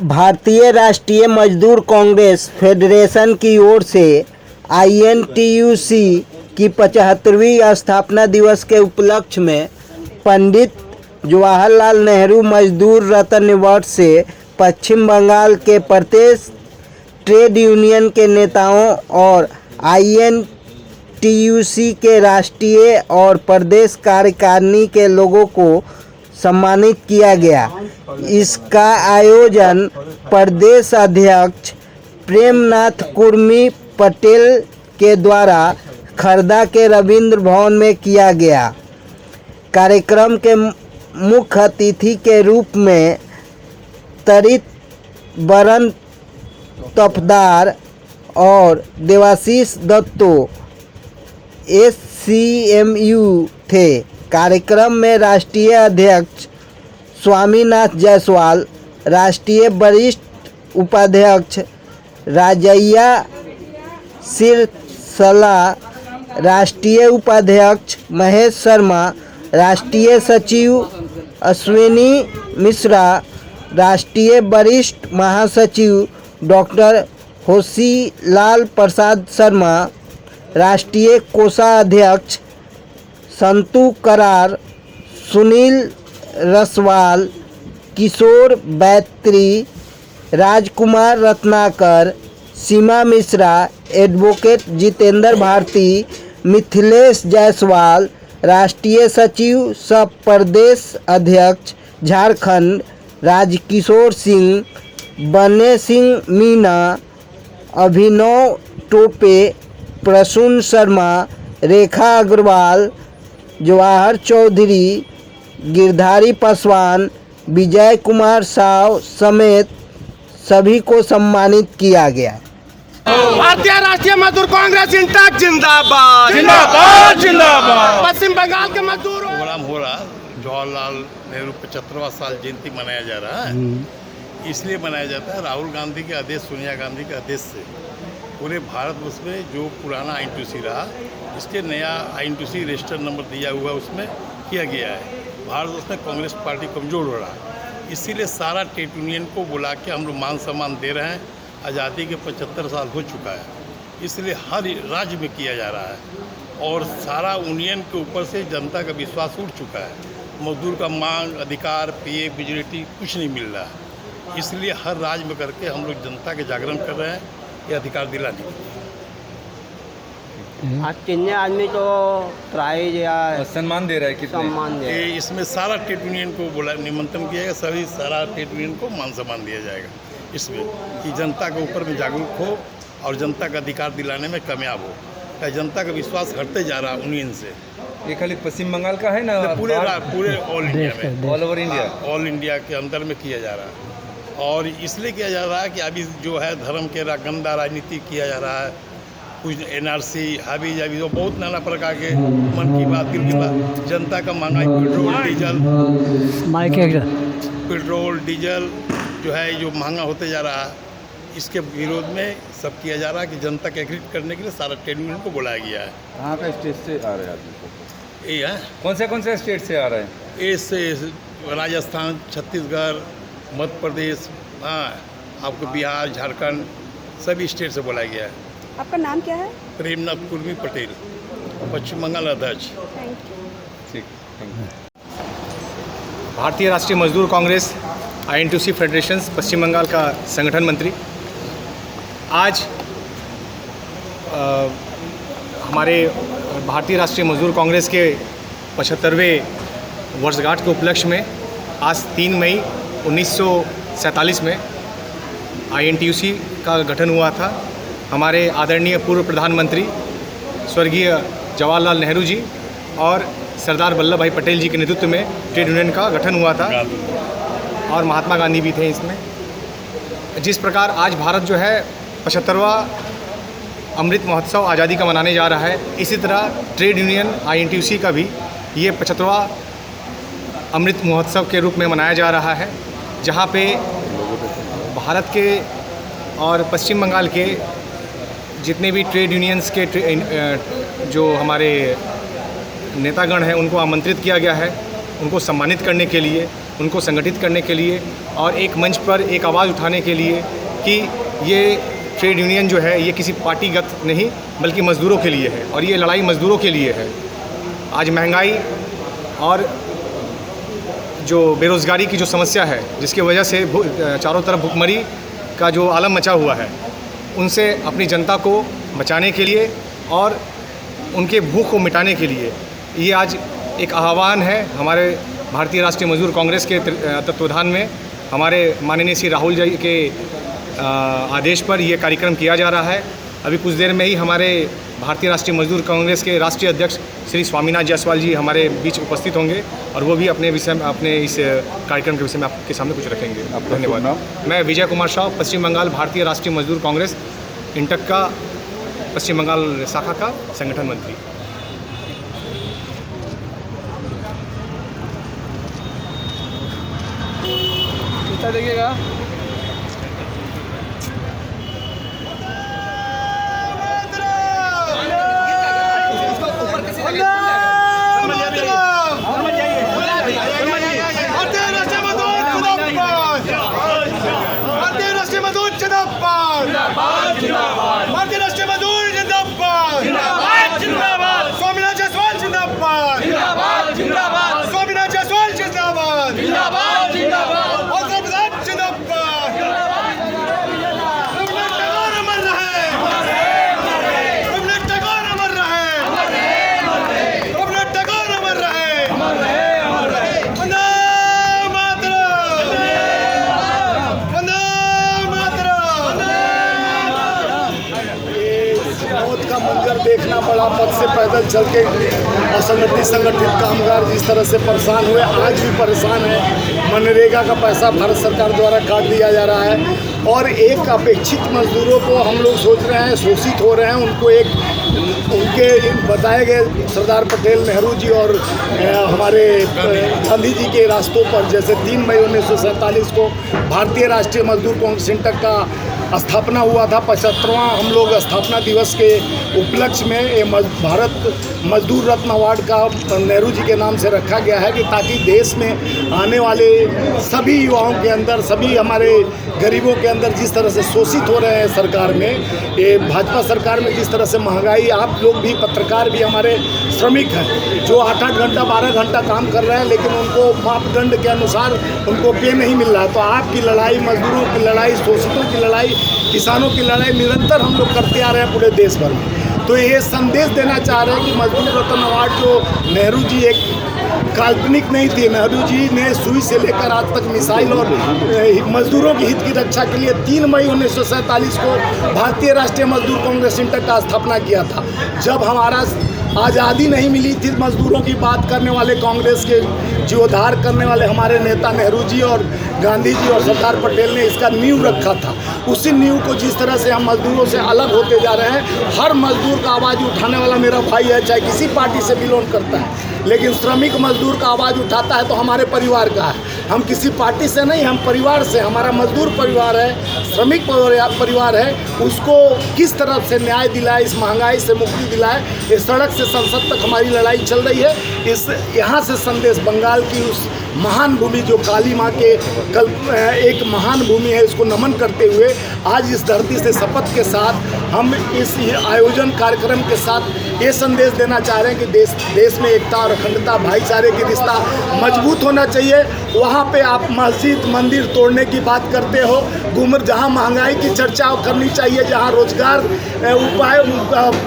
भारतीय राष्ट्रीय मजदूर कांग्रेस फेडरेशन की ओर से INTUC की 75वीं स्थापना दिवस के उपलक्ष्य में पंडित जवाहरलाल नेहरू मजदूर रत्न अवार्ड से पश्चिम बंगाल के प्रदेश ट्रेड यूनियन के नेताओं और INTUC के राष्ट्रीय और प्रदेश कार्यकारिणी के लोगों को सम्मानित किया गया। इसका आयोजन प्रदेश अध्यक्ष प्रेमनाथ कुर्मी पटेल के द्वारा खर्दा के रविंद्र भवन में किया गया। कार्यक्रम के मुख्य अतिथि के रूप में तरित बरन तफदार और देवाशीष दत्तो SCMU थे। कार्यक्रम में राष्ट्रीय अध्यक्ष स्वामीनाथ जायसवाल, राष्ट्रीय वरिष्ठ उपाध्यक्ष राजैया सिरसला, राष्ट्रीय उपाध्यक्ष महेश शर्मा, राष्ट्रीय सचिव अश्विनी मिश्रा, राष्ट्रीय वरिष्ठ महासचिव डॉक्टर होशीलाल प्रसाद शर्मा, राष्ट्रीय कोषाध्यक्ष संतू करार, सुनील रसवाल, किशोर बैत्री, राजकुमार रत्नाकर, सीमा मिश्रा, एडवोकेट जितेंद्र भारती, मिथिलेश जायसवाल, राष्ट्रीय सचिव सह प्रदेश अध्यक्ष झारखंड राजकिशोर सिंह, बने सिंह मीना, अभिनव टोपे, प्रसून शर्मा, रेखा अग्रवाल, जवाहर चौधरी, गिरधारी पासवान, विजय कुमार साव समेत सभी को सम्मानित किया गया। भारतीय राष्ट्रीय मजदूर कांग्रेस इंटैक्ट जिंदाबाद जिंदाबाद जिंदाबाद। पश्चिम बंगाल के मजदूर प्रोग्राम हो रहा, जवाहरलाल नेहरू 75वां साल जयंती मनाया जा रहा है। इसलिए मनाया जाता है राहुल गांधी के आदेश, सोनिया गांधी के आदेश से पूरे भारतवर्ष में जो पुराना INTUC रहा, इसके नया INTUC रजिस्टर नंबर दिया हुआ उसमें किया गया है। भारतवर्ष में कांग्रेस पार्टी कमज़ोर हो रहा है, इसीलिए सारा ट्रेड यूनियन को बुला के हम लोग मान सम्मान दे रहे हैं। आज़ादी के 75 साल हो चुका है, इसलिए हर राज्य में किया जा रहा है और सारा यूनियन के ऊपर से जनता का विश्वास उठ चुका है। मजदूर का मांग, अधिकार, PF, ग्रेच्युटी कुछ नहीं मिल रहा है, इसलिए हर राज्य में करके हम लोग जनता के जागरण कर रहे हैं, ये अधिकार दिलाने के लिए। आज कितने आदमी तो प्राइज या सम्मान दे रहा है, कितने सम्मान दे इसमें सारा ट्रेड यूनियन को बोला, निमंत्रण किया जाएगा, सभी सारा ट्रेड यूनियन को मान सम्मान दिया जाएगा इसमें कि जनता के ऊपर में जागरूक हो और जनता का अधिकार दिलाने में कामयाब हो। क्या जनता का विश्वास हटते जा रहा है यूनियन से। ये खाली पश्चिम बंगाल का है ना, पूरे ऑल इंडिया में, all over India, all India के अंदर में किया जा रहा है। और इसलिए किया जा रहा है कि अभी जो है धर्म के गंदा राजनीति किया जा रहा है, कुछ NRC हावी जावी तो बहुत नाना प्रकार के मन की बात, दिल की बात, जनता का महंगाई, पेट्रोल डीजल जो है जो महंगा होते जा रहा है, इसके विरोध में सब किया जा रहा है कि जनता के एग्रीट करने के लिए सारा ट्रेड यूनियन को बुलाया गया है। कहाँ का स्टेट से आ रहे हैं आदमी? ये है कौन से स्टेट से आ रहे हैं? इससे राजस्थान, छत्तीसगढ़, मध्य प्रदेश, हाँ आपको बिहार, झारखंड, सभी स्टेट से बुलाया गया है। आपका नाम क्या है? प्रेमनाथ कुर्मी पटेल, पश्चिम बंगाल अध्यक्ष। ठीक, थैंक यू। भारतीय राष्ट्रीय मजदूर कांग्रेस INTUC फेडरेशन पश्चिम बंगाल का संगठन मंत्री आज हमारे भारतीय राष्ट्रीय मजदूर कांग्रेस के 75वें वर्षगांठ के उपलक्ष्य में आज 3 मई 1947 में INTUC का गठन हुआ था। हमारे आदरणीय पूर्व प्रधानमंत्री स्वर्गीय जवाहरलाल नेहरू जी और सरदार वल्लभ भाई पटेल जी के नेतृत्व में ट्रेड यूनियन का गठन हुआ था और महात्मा गांधी भी थे इसमें। जिस प्रकार आज भारत जो है 75वां अमृत महोत्सव आज़ादी का मनाने जा रहा है, इसी तरह ट्रेड यूनियन INTUC का भी ये 75वां अमृत महोत्सव के रूप में मनाया जा रहा है, जहाँ पे भारत के और पश्चिम बंगाल के जितने भी ट्रेड यूनियंस के जो हमारे नेतागण हैं उनको आमंत्रित किया गया है, उनको सम्मानित करने के लिए उनको संगठित करने के लिए और एक मंच पर एक आवाज़ उठाने के लिए कि ये ट्रेड यूनियन जो है ये किसी पार्टीगत नहीं बल्कि मज़दूरों के लिए है और ये लड़ाई मज़दूरों के लिए है। आज महंगाई और जो बेरोज़गारी की जो समस्या है जिसकी वजह से चारों तरफ भुखमरी का जो आलम मचा हुआ है, उनसे अपनी जनता को बचाने के लिए और उनके भूख को मिटाने के लिए ये आज एक आह्वान है। हमारे भारतीय राष्ट्रीय मजदूर कांग्रेस के तत्वाधान में हमारे माननीय श्री राहुल जी के आदेश पर यह कार्यक्रम किया जा रहा है। अभी कुछ देर में ही हमारे भारतीय राष्ट्रीय मजदूर कांग्रेस के राष्ट्रीय अध्यक्ष श्री स्वामीनाथ जायसवाल जी हमारे बीच उपस्थित होंगे और वो भी अपने इस कार्यक्रम के विषय में आपके सामने कुछ रखेंगे। धन्यवाद। मैं विजय कुमार शाह, पश्चिम बंगाल भारतीय राष्ट्रीय मजदूर कांग्रेस इंटक का पश्चिम बंगाल शाखा का संगठन मंत्री। देखिएगा देखना पड़ा। पद से पैदल चल के असंगठित संगठित कामगार जिस तरह से परेशान हुए, आज भी परेशान है। मनरेगा का पैसा भारत सरकार द्वारा काट दिया जा रहा है और एक अपेक्षित मजदूरों को हम लोग सोच रहे हैं शोषित हो रहे हैं। उनको एक उनके बताए गए सरदार पटेल, नेहरू जी और हमारे गांधी जी के रास्तों पर, जैसे 3 मई 1947 को भारतीय राष्ट्रीय मजदूर कांग्रेस इंटक का स्थापना हुआ था। 75वां हम लोग स्थापना दिवस के उपलक्ष्य में ये भारत मजदूर रत्न अवार्ड का नेहरू जी के नाम से रखा गया है कि ताकि देश में आने वाले सभी युवाओं के अंदर, सभी हमारे गरीबों के अंदर जिस तरह से शोषित हो रहे हैं सरकार में, ये भाजपा सरकार में जिस तरह से महंगाई, आप लोग भी पत्रकार भी हमारे श्रमिक हैं जो 8-8 घंटा 12 घंटा काम कर रहे हैं लेकिन उनको मापदंड के अनुसार उनको पे नहीं मिल रहा है। तो आपकी लड़ाई, मजदूरों की लड़ाई, शोषितों की लड़ाई, किसानों की लड़ाई निरंतर हम लोग करते आ रहे हैं पूरे देश भर में। तो ये संदेश देना चाह रहे हैं कि मजदूर रत्न अवार्ड जो नेहरू जी एक काल्पनिक नहीं थी, नेहरू जी ने सुई से लेकर आज तक मिसाइल और मजदूरों के हित की रक्षा के लिए 3 मई 1947 को भारतीय राष्ट्रीय मजदूर कांग्रेस इंटक का स्थापना किया था। जब हमारा आज़ादी नहीं मिली थी, मजदूरों की बात करने वाले कांग्रेस के जीवोद्धार करने वाले हमारे नेता नेहरू जी और गांधी जी और सरदार पटेल ने इसका नींव रखा था। उसी नींव को जिस तरह से हम मजदूरों से अलग होते जा रहे हैं, हर मजदूर का आवाज़ उठाने वाला मेरा भाई है, चाहे किसी पार्टी से बिलोंग करता है, लेकिन श्रमिक मजदूर का आवाज़ उठाता है तो हमारे परिवार का है। हम किसी पार्टी से नहीं, हम परिवार से, हमारा मजदूर परिवार है, श्रमिक परिवार है, उसको किस तरह से न्याय दिलाए, इस महंगाई से मुक्ति दिलाए, इस सड़क से संसद तक हमारी लड़ाई चल रही है। इस यहाँ से संदेश बंगाल की उस महान भूमि जो काली माँ के एक महान भूमि है, इसको नमन करते हुए आज इस धरती से शपथ के साथ हम इस आयोजन कार्यक्रम के साथ ये संदेश देना चाह रहे हैं कि देश में एकता और अखंडता, भाईचारे की रिश्ता मजबूत होना चाहिए। वहाँ पे आप मस्जिद मंदिर तोड़ने की बात करते हो, जहाँ महंगाई की चर्चा करनी चाहिए, जहाँ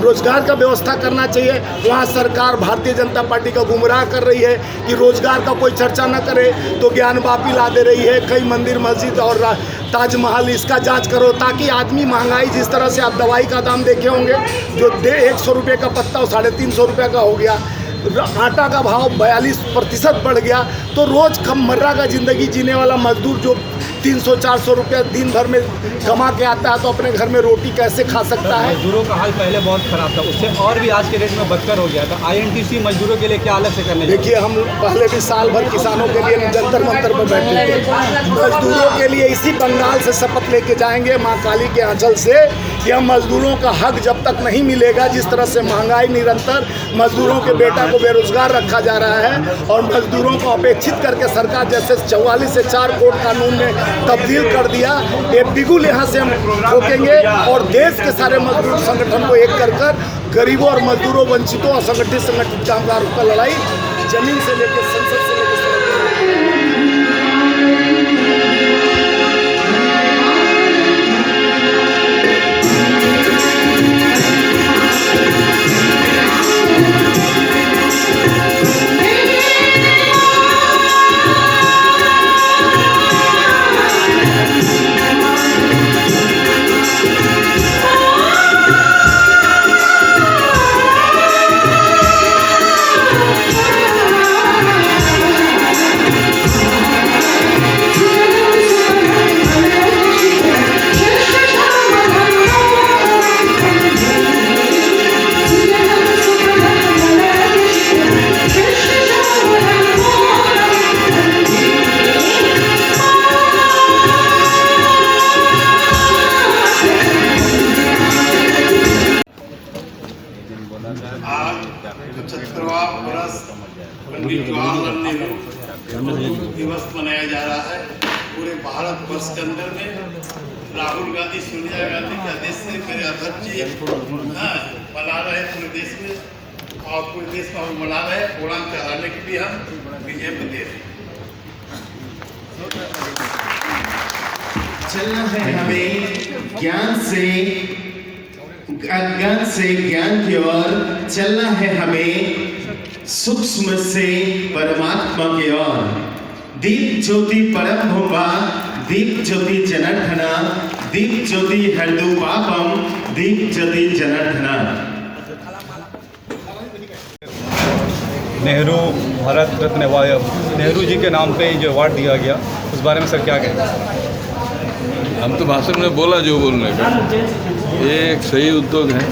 रोजगार का व्यवस्था करना चाहिए, वहाँ सरकार भारतीय जनता पार्टी का गुमराह कर रही है कि रोजगार का कोई चर्चा न करे तो ज्ञान वापी ला दे रही है। कई मंदिर मस्जिद और ताजमहल, इसका जांच करो ताकि आदमी, महंगाई जिस तरह से आप दवाई का दाम देखे होंगे जो 100 रुपये का पत्ता 350 रुपये का हो गया, आटा का भाव 42% बढ़ गया, तो रोज़ कम मर्रा का ज़िंदगी जीने वाला मजदूर जो 300-400 रुपया दिन भर में कमा के आता है तो अपने घर में रोटी कैसे खा सकता है? मजदूरों का हाल पहले बहुत खराब था, उससे और भी आज के डेट में बदतर हो गया था। INTUC मजदूरों के लिए क्या अलग से करने लगे? देखिए, हम पहले भी साल भर किसानों के लिए जंतर मंतर पर बैठे थे। मजदूरों के लिए इसी बंगाल से शपथ लेके जाएंगे माँ काली के आंचल से कि हम मजदूरों का हक जब तक नहीं मिलेगा, जिस तरह से महंगाई निरंतर, मजदूरों के बेटा को बेरोजगार रखा जा रहा है और मजदूरों को अपेक्षित करके सरकार जैसे 44 से 4 कोड कानून में तब्दील कर दिया, ये बिगुल यहाँ से हम ठोकेंगे और देश के सारे मजदूर संगठन को एक कर गरीबों और मजदूरों, वंचितों, असंगठित संगठित कामगारों का लड़ाई जमीन से लेकर संसद से लेकर आज 75वां वर्ष पंडित जवाहरलाल नेहरू दिवस मनाया जा रहा है। पूरे भारत वर्ष के अंदर में राहुल गांधी, सोनिया गांधी के आदेश से मेरे अध्यक्ष जी मना रहे पूरे देश में, और पूरे देश में हम मना रहे हैं। प्रोग्राम चलाने के लिए हम बीजेपी दे रहे हैं। चलना है हमें ज्ञान से ज्ञान की ओर, चलना है हमें सूक्ष्म से परमात्मा की ओर। दीप ज्योति परम भोपा, दीप ज्योति जनार्दना, दीप ज्योति हृदय पापम, दीप ज्योति जनार्दना। नेहरू भारत रत्न अवार्ड, नेहरू जी के नाम पे जो अवार्ड दिया गया, उस बारे में सर क्या कहेंगे? हम तो भाषण में बोला जो बोलने का, ये एक सही उद्योग है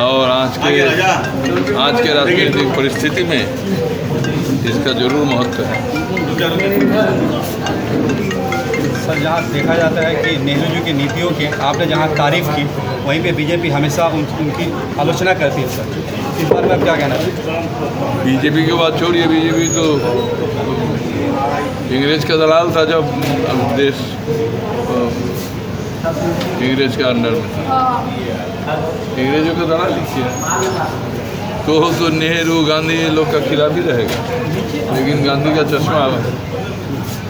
और आज के राजनीतिक परिस्थिति में इसका जरूर महत्व है। सर, जहाँ देखा जाता है कि नेहरू जी की नीतियों की आपने जहाँ तारीफ की, वहीं पे बीजेपी हमेशा उनकी आलोचना करती है। सर, इस बारे में आप क्या कहना चाहिए? बीजेपी की बात छोड़िए, बीजेपी तो इंग्रेज का दलाल था जब देश इंग्रेज के अंडर में था, अंग्रेजों का दलाल ही किया। तो नेहरू गांधी लोग का खिलाफ ही रहेगा, लेकिन गांधी का चश्मा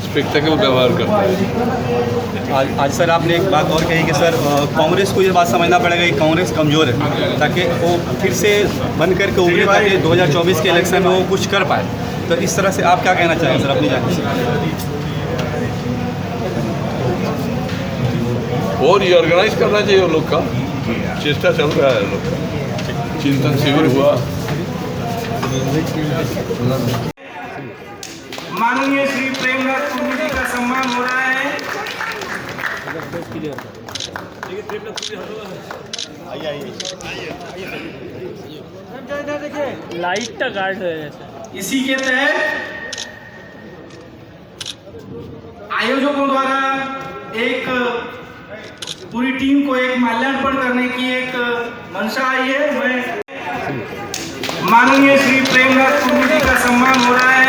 स्पेक्टेकल व्यवहार करता है। आज सर आपने एक बात और कही कि सर कांग्रेस को ये बात समझना पड़ेगा कि कांग्रेस कमज़ोर है, ताकि वो फिर से बन करके उभरे, ताकि 2024 के इलेक्शन में वो कुछ कर पाए। तो इस तरह से आप क्या कहना चाहेंगे सर अपनी जान से? और ये ऑर्गेनाइज करना चाहिए लोग का, चेष्टा चल रहा है लोग का, चिंतन शिविर हुआ। माननीय श्री प्रेमनाथ कुंडू जी का सम्मान हो रहा है। लाइट का गार्ड है। इसी के तहत आयोजकों द्वारा एक पूरी टीम को एक माल्यार्पण करने की एक मंशा आई है। मैं माननीय श्री प्रेमनाथ कुंडू जी का सम्मान हो रहा है।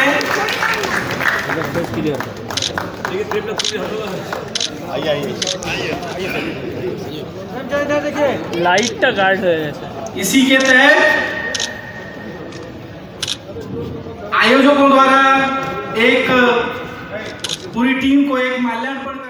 लाइट का गार्ड है। इसी के तहत आयोजकों द्वारा एक पूरी टीम को एक माल्यार्पण